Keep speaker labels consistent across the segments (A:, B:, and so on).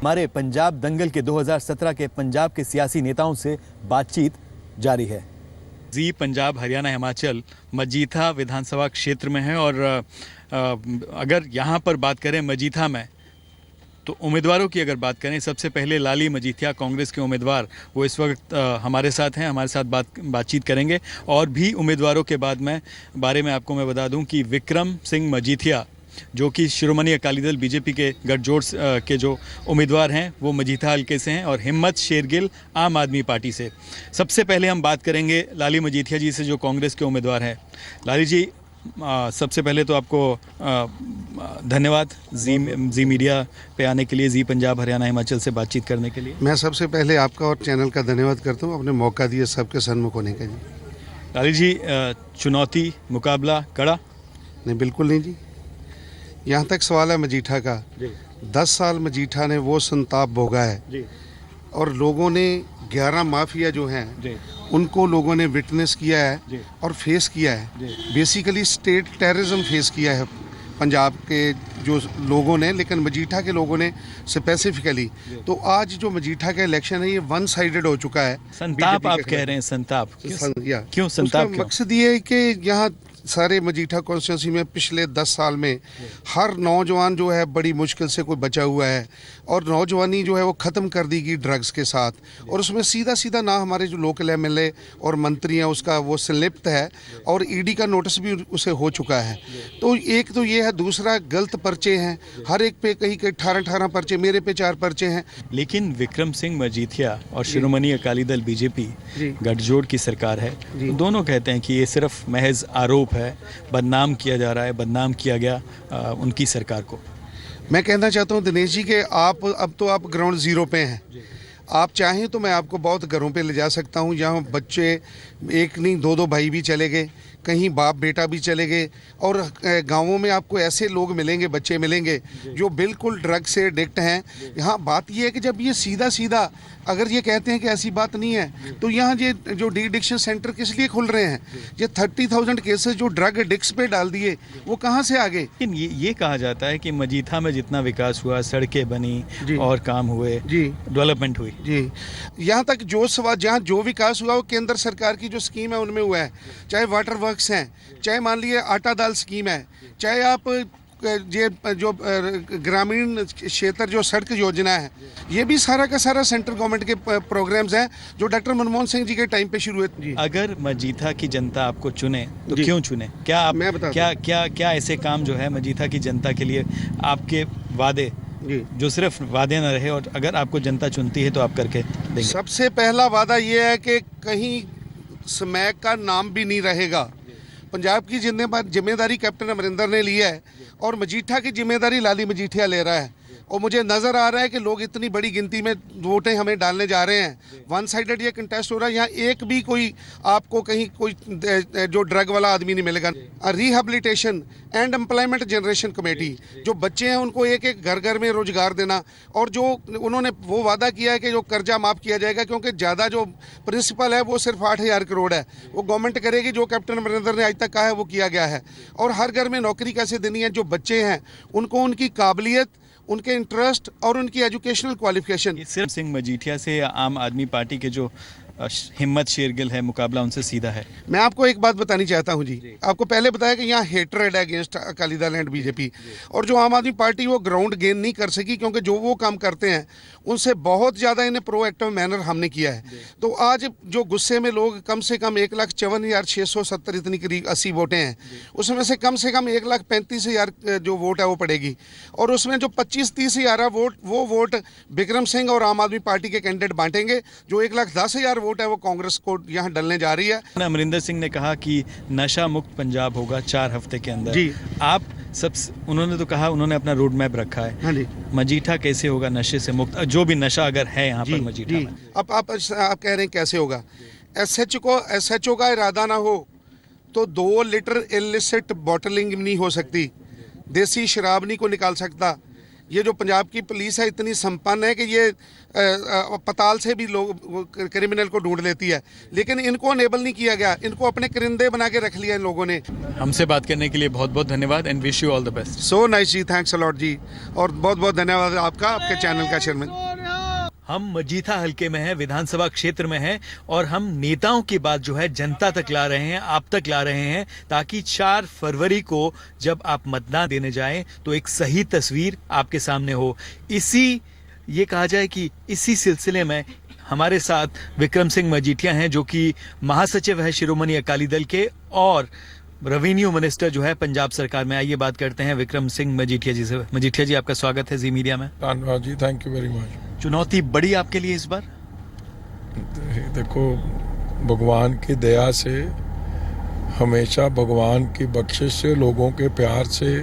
A: हमारे पंजाब दंगल के 2017 के पंजाब के सियासी नेताओं से बातचीत जारी है। जी पंजाब हरियाणा हिमाचल मजीठा विधानसभा क्षेत्र में है और अगर यहाँ पर बात करें मजीठा में तो उम्मीदवारों की अगर बात करें सबसे पहले लाली मजीठिया कांग्रेस के उम्मीदवार वो इस वक्त हमारे साथ हैं, हमारे साथ बातचीत करेंगे। और भी उम्मीदवारों के बारे में आपको मैं बता दूं कि विक्रम सिंह मजीठिया जो कि शिरोमणि अकाली दल बीजेपी के गठजोड़ के जो उम्मीदवार हैं वो मजीठा हल्के से हैं और हिम्मत शेरगिल आम आदमी पार्टी से। सबसे पहले हम बात करेंगे लाली मजीठिया जी से जो कांग्रेस के उम्मीदवार हैं। लाली जी सबसे पहले तो आपको धन्यवाद जी मीडिया पे आने के लिए, जी पंजाब हरियाणा हिमाचल से बातचीत करने के लिए।
B: मैं सबसे पहले आपका और चैनल का धन्यवाद करता हूँ, आपने मौका दिया सबके सन्मुख होने का। जी
A: लाली जी चुनौती मुकाबला कड़ा?
B: नहीं, बिल्कुल नहीं जी। यहाँ तक सवाल है मजीठा का, 10 साल मजीठा ने वो संताप भोगा है जी। और लोगों ने 11 माफिया जो हैं उनको लोगों ने विटनेस किया है और फेस किया है। बेसिकली स्टेट टेररिज्म फेस किया है पंजाब के जो लोगों ने, लेकिन मजीठा के लोगों ने स्पेसिफिकली। तो आज जो मजीठा का इलेक्शन है ये वन साइडेड हो चुका है।
A: संताप आप कह रहे हैं, संताप क्यों? संताप
B: मकसद ये है कि यहाँ सारे मजीठा कॉन्स्टिट्यूंसी में पिछले 10 साल में हर नौजवान जो है बड़ी मुश्किल से कोई बचा हुआ है और नौजवानी जो है वो ख़त्म कर दी गई ड्रग्स के साथ। और उसमें सीधा सीधा ना हमारे जो लोकल एमएलए और मंत्री हैं उसका वो संलिप्त है और ईडी का नोटिस भी उसे हो चुका है। तो एक तो ये है, दूसरा गलत पर्चे हैं, हर एक पे कहीं 18 पर्चे, मेरे पे 4 पर्चे हैं।
A: लेकिन विक्रम सिंह मजीठिया और शिरोमणि अकाली दल बीजेपी गठजोड़ की सरकार है, दोनों कहते हैं कि ये सिर्फ महज आरोप है, बदनाम किया जा रहा है, बदनाम किया गया उनकी सरकार को।
B: मैं कहना चाहता हूं दिनेश जी के अब तो आप ग्राउंड जीरो पे हैं। आप चाहें तो मैं आपको बहुत घरों पे ले जा सकता हूं जहां बच्चे एक नहीं 2-2 भाई भी चले गए, कहीं बाप बेटा भी चले गए। और गांवों में आपको ऐसे लोग मिलेंगे, बच्चे मिलेंगे जो बिल्कुल ड्रग से एडिक्ट हैं। यहाँ बात ये है कि जब ये सीधा अगर ये कहते हैं कि ऐसी बात नहीं है तो यहाँ ये जो डी एडिक्शन सेंटर किस लिए खुल रहे हैं? ये 30,000 केसेस जो ड्रग एडिक्ट्स पे डाल दिए वो कहाँ से आ गए?
A: लेकिन ये कहा जाता है कि मजीठा में जितना विकास हुआ, सड़कें बनी और काम हुए, डेवलपमेंट हुई
B: जी। यहाँ तक जो सवाल, जहाँ जो विकास हुआ वो केंद्र सरकार की जो स्कीम है उनमें हुआ है। चाहे वाटर वर्क्स हैं, चाहे मान लीजिए आटा दाल स्कीम है, चाहे आप ये जो ग्रामीण क्षेत्र जो सड़क योजना है, ये भी सारा का सारा सेंट्रल गवर्नमेंट के प्रोग्राम्स हैं जो डॉक्टर मनमोहन सिंह जी के टाइम पे शुरू हुए।
A: अगर मजीठा की जनता आपको चुने तो क्यों चुने? क्या आप क्या ऐसे काम जो है मजीठा की जनता के लिए आपके वादे जो सिर्फ वादे न रहे और अगर आपको जनता चुनती है तो आप करके देंगे?
B: सबसे पहला वादा ये है कि कहीं स्मैक का नाम भी नहीं रहेगा। पंजाब की जिम्मेदारी कैप्टन अमरिंदर ने ली है और मजीठा की जिम्मेदारी लाली मजीठिया ले रहा है। और मुझे नज़र आ रहा है कि लोग इतनी बड़ी गिनती में वोटें हमें डालने जा रहे हैं। वन साइडेड ये कंटेस्ट हो रहा है। यहाँ एक भी कोई आपको कहीं कोई जो ड्रग वाला आदमी नहीं मिलेगा। Rehabilitation and employment generation committee, जो बच्चे हैं उनको एक घर में रोजगार देना। और जो उन्होंने वो वादा किया है कि जो कर्जा माफ़ किया जाएगा, क्योंकि ज़्यादा जो प्रिंसिपल है वो सिर्फ 8,000 करोड़ है, वो गवर्नमेंट करेगी। जो कैप्टन अमरिंदर ने आज तक कहा है वो किया गया है। और हर घर में नौकरी कैसे देनी है, जो बच्चे हैं उनको उनकी काबिलियत, उनके इंटरेस्ट और उनकी एजुकेशनल क्वालिफिकेशन।
A: सिर्फ सिंह मजीठिया से या आम आदमी पार्टी के जो हिम्मत शेरगिल है, मुकाबला उनसे सीधा है?
B: मैं आपको एक बात बतानी चाहता हूं जी। आपको पहले बताया कि यहाँ हेटरेड है against Akali Dal and BJP, और जो आम आदमी पार्टी वो ग्राउंड गेन नहीं कर सकी, क्योंकि जो वो काम करते हैं उनसे बहुत ज़्यादा इन्हें प्रोएक्टिव मैनर हमने किया है। तो आज जो गुस्से में लोग कम से कम 1,54,670 इतनी करीब 80 वोटें हैं, उसमें से कम 1,35,000 जो वोट है वो पड़ेगी। और उसमें जो 25-30 हज़ार वोट, वो वोट विक्रम सिंह और आम आदमी पार्टी के कैंडिडेट बांटेंगे। जो 1,10,000 वोट है वो कांग्रेस को यहाँ डलने जा रही है।
A: अमरिंदर सिंह ने कहा कि नशा मुक्त पंजाब होगा 4 हफ्ते के अंदर जी। आप सब, उन्होंने तो कहा, उन्होंने अपना रोड मैप रखा है।
B: हाँ जी।
A: मजीठा कैसे होगा नशे से मुक्त, जो भी नशा अगर है यहाँ पर मजीठा में?
B: अब आप कह रहे हैं कैसे होगा? एसएचओ का इरादा ना हो तो 2 लीटर इलिसिट बॉटलिंग नहीं हो सकती, देसी शराब नहीं को निकाल सकता। ये जो पंजाब की पुलिस है इतनी संपन्न है कि ये पताल से भी लोग क्रिमिनल को ढूंढ लेती है, लेकिन इनको अनेबल नहीं किया गया, इनको अपने करिंदे बना के रख लिया इन लोगों ने।
A: हमसे बात करने के लिए बहुत बहुत धन्यवाद and wish you all the best.
B: So nice जी, थैंक्स अ लॉट जी, और बहुत बहुत धन्यवाद आपका, आपके चैनल का चेयरमैन।
A: हम मजीठा हलके में हैं, विधानसभा क्षेत्र में हैं, और हम नेताओं की बात जो है जनता तक ला रहे हैं, आप तक ला रहे हैं, ताकि 4 फरवरी को जब आप मतदान देने जाएं तो एक सही तस्वीर आपके सामने हो। ये कहा जाए कि इसी सिलसिले में हमारे साथ विक्रम सिंह मजीठिया हैं, जो कि महासचिव है शिरोमणि अकाली दल के और रेवेन्यू मिनिस्टर जो है पंजाब सरकार में। आइए बात करते हैं विक्रम सिंह मजीठिया जी से। मजीठिया जी, आपका स्वागत है जी मीडिया में।
C: धन्यवाद जी, थैंक यू वेरी मच।
A: चुनौती बड़ी आपके लिए इस बार?
C: देखो, भगवान की दया से, हमेशा भगवान की बख्शिश से, लोगों के प्यार से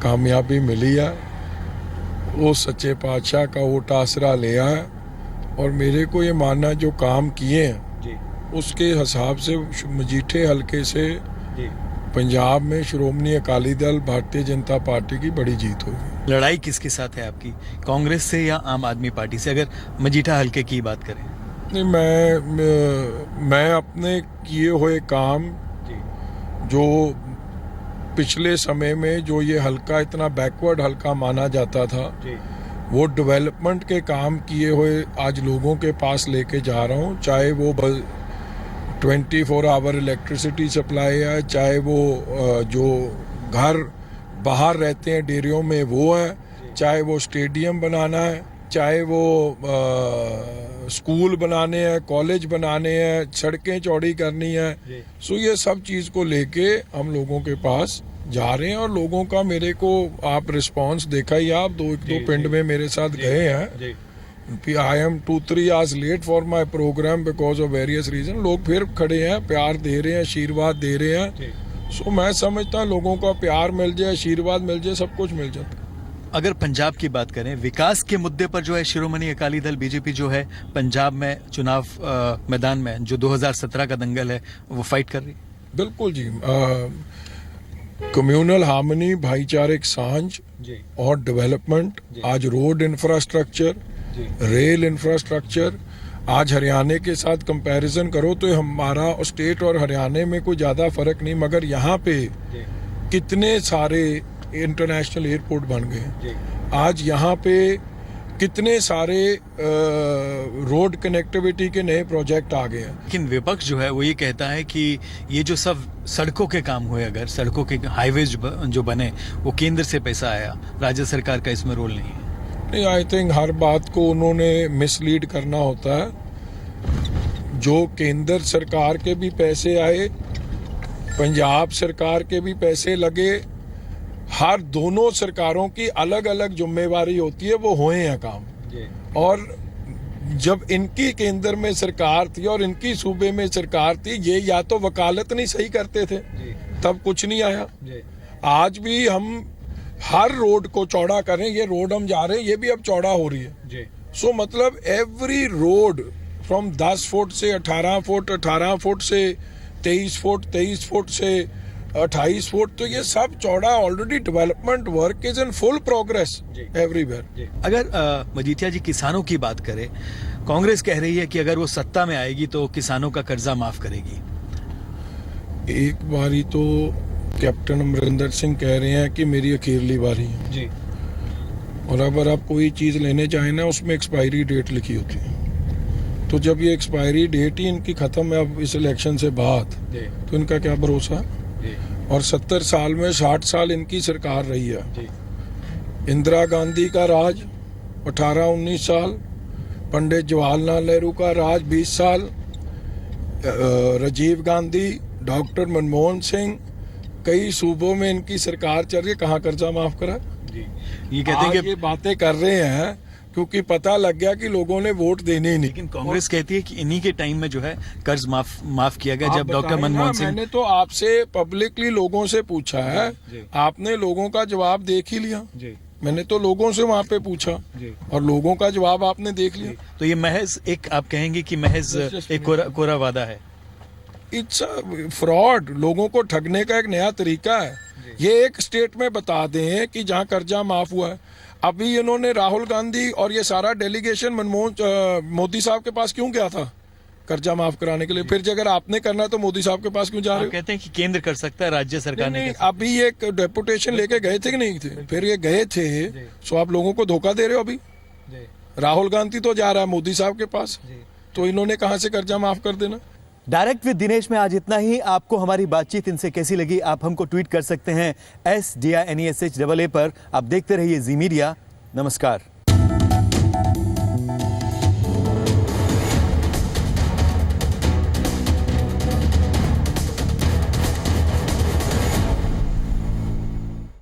C: कामयाबी मिली है। वो सच्चे पातशाह का वोट आसरा लिया है, और मेरे को ये मानना जो काम किए हैं उसके हिसाब से मजीठे हलके से पंजाब में श्रोमणी अकाली दल भारतीय जनता पार्टी की बड़ी जीत होगी।
A: लड़ाई किसके साथ है आपकी, कांग्रेस से या आम आदमी पार्टी से, अगर मजीठा हलके की बात करें?
C: नहीं, मैं अपने किए हुए काम, जो पिछले समय में जो ये हलका इतना बैकवर्ड हलका माना जाता था, वो डेवलपमेंट के काम किए हुए आज लोगों के पास लेके जा रहा हूँ। चाहे वो 24 आवर इलेक्ट्रिसिटी सप्लाई है, चाहे वो जो घर बाहर रहते हैं डेयरियों में वो है, चाहे वो स्टेडियम बनाना है, चाहे वो स्कूल बनाने हैं, कॉलेज बनाने हैं, सड़कें चौड़ी करनी है। सो ये सब चीज़ को लेके हम लोगों के पास जा रहे हैं, और लोगों का मेरे को आप रिस्पांस देखा ही, आप दो पिंड में मेरे साथ गए हैं। I am 2-3 hours late for my programme because of various reason. लोग फिर खड़े हैं, प्यार दे रहे हैं, आशीर्वाद दे रहे हैं। सो मैं समझता हूँ लोगों का प्यार मिल जाए, आशीर्वाद मिल जाए, सब कुछ मिल जाता है।
A: अगर पंजाब की बात करें, विकास के मुद्दे पर जो है शिरोमणि अकाली दल बीजेपी जो है पंजाब में चुनाव मैदान में जो 2017 का दंगल है वो फाइट कर रही है।
C: बिल्कुल जी, कम्युनल हार्मनी, भाईचारिक सांझ और डेवलपमेंट, आज रोड इंफ्रास्ट्रक्चर, रेल इंफ्रास्ट्रक्चर, आज हरियाणा के साथ कंपैरिजन करो तो हमारा स्टेट और हरियाणा में कोई ज़्यादा फर्क नहीं, मगर यहाँ पे कितने सारे इंटरनेशनल एयरपोर्ट बन गए। आज यहाँ पे कितने सारे रोड कनेक्टिविटी के नए प्रोजेक्ट आ गए हैं।
A: लेकिन विपक्ष जो है वो ये कहता है कि ये जो सब सड़कों के काम हुए, अगर सड़कों के हाईवेज जो बने, वो केंद्र से पैसा आया, राज्य सरकार का इसमें रोल नहीं है।
C: नहीं, आई थिंक हर बात को उन्होंने मिसलीड करना होता है। जो केंद्र सरकार के भी पैसे आए, पंजाब सरकार के भी पैसे लगे, हर दोनों सरकारों की अलग अलग जिम्मेवारी होती है, वो हुए हैं काम। और जब इनकी केंद्र में सरकार थी और इनकी सूबे में सरकार थी, ये या तो वकालत नहीं सही करते थे, तब कुछ नहीं आया। आज भी हम हर रोड को चौड़ा करें, ये रोड हम जा रहे हैं, ये भी अब चौड़ा हो रही है। सो मतलब एवरी रोड फ्रॉम 10 फुट से 18 फुट, 18 फुट से 23 फुट, 23 फुट से 28 फुट, तो ये सब चौड़ा already. Development work is in full progress everywhere.
A: अगर मजीठिया जी किसानों की बात करें, कांग्रेस कह रही है कि अगर वो सत्ता में आएगी तो किसानों का कर्जा माफ करेगी।
C: एक बारी तो कैप्टन अमरिंदर सिंह कह रहे हैं कि मेरी अखीरली बारी है जी, और अगर आप कोई चीज़ लेने चाहें ना, उसमें एक्सपायरी डेट लिखी होती है। तो जब ये एक्सपायरी डेट ही इनकी ख़त्म है अब इस इलेक्शन से बाद, तो इनका क्या भरोसा। और 70 साल में 60 साल इनकी सरकार रही है। इंदिरा गांधी का राज 18-19 साल, पंडित जवाहरलाल नेहरू का राज 20 साल, राजीव गांधी, डॉक्टर मनमोहन सिंह, कई सूबों में इनकी सरकार चल रही है, कहाँ कर्जा माफ करा।
A: ये कहते हैं कि
C: ये बातें कर रहे हैं क्योंकि पता लग गया कि लोगों ने वोट देने ही नहीं।
A: लेकिन कांग्रेस कहती है कि इन्हीं के टाइम में जो है कर्ज माफ किया गया, जब डॉक्टर मनमोहन सिंह।
C: मैंने तो आपसे पब्लिकली लोगों से पूछा है, आपने लोगों का जवाब देख ही लिया। मैंने तो लोगों से वहाँ पे पूछा और लोगों का जवाब आपने देख लिया।
A: तो ये महज एक, आप कहेंगे कि महज एक कोरा वादा है।
C: इट्स फ्रॉड, लोगों को ठगने का एक नया तरीका है। ये एक स्टेट में बता दें कि जहाँ कर्जा माफ हुआ है। अभी इन्होंने राहुल गांधी और ये सारा डेलीगेशन मोदी साहब के पास क्यों गया था कर्जा माफ कराने के लिए? फिर अगर आपने करना है तो मोदी साहब के पास क्यों जा रहे हो?
A: कहते हैं कि केंद्र कर सकता है, राज्य सरकार
C: नहीं,
A: नहीं
C: नहीं,
A: कर
C: अभी ये डेपुटेशन लेके गए थे कि नहीं थे? फिर ये गए थे, सो आप लोगों को धोखा दे रहे हो। अभी राहुल गांधी तो जा रहा है मोदी साहब के पास, तो इन्होंने कहां से कर्जा माफ कर देना?
A: डायरेक्ट विद दिनेश में आज इतना ही। आपको हमारी बातचीत इनसे कैसी लगी आप हमको ट्वीट कर सकते हैं SDINESHAA पर। आप देखते रहिए जी मीडिया। नमस्कार।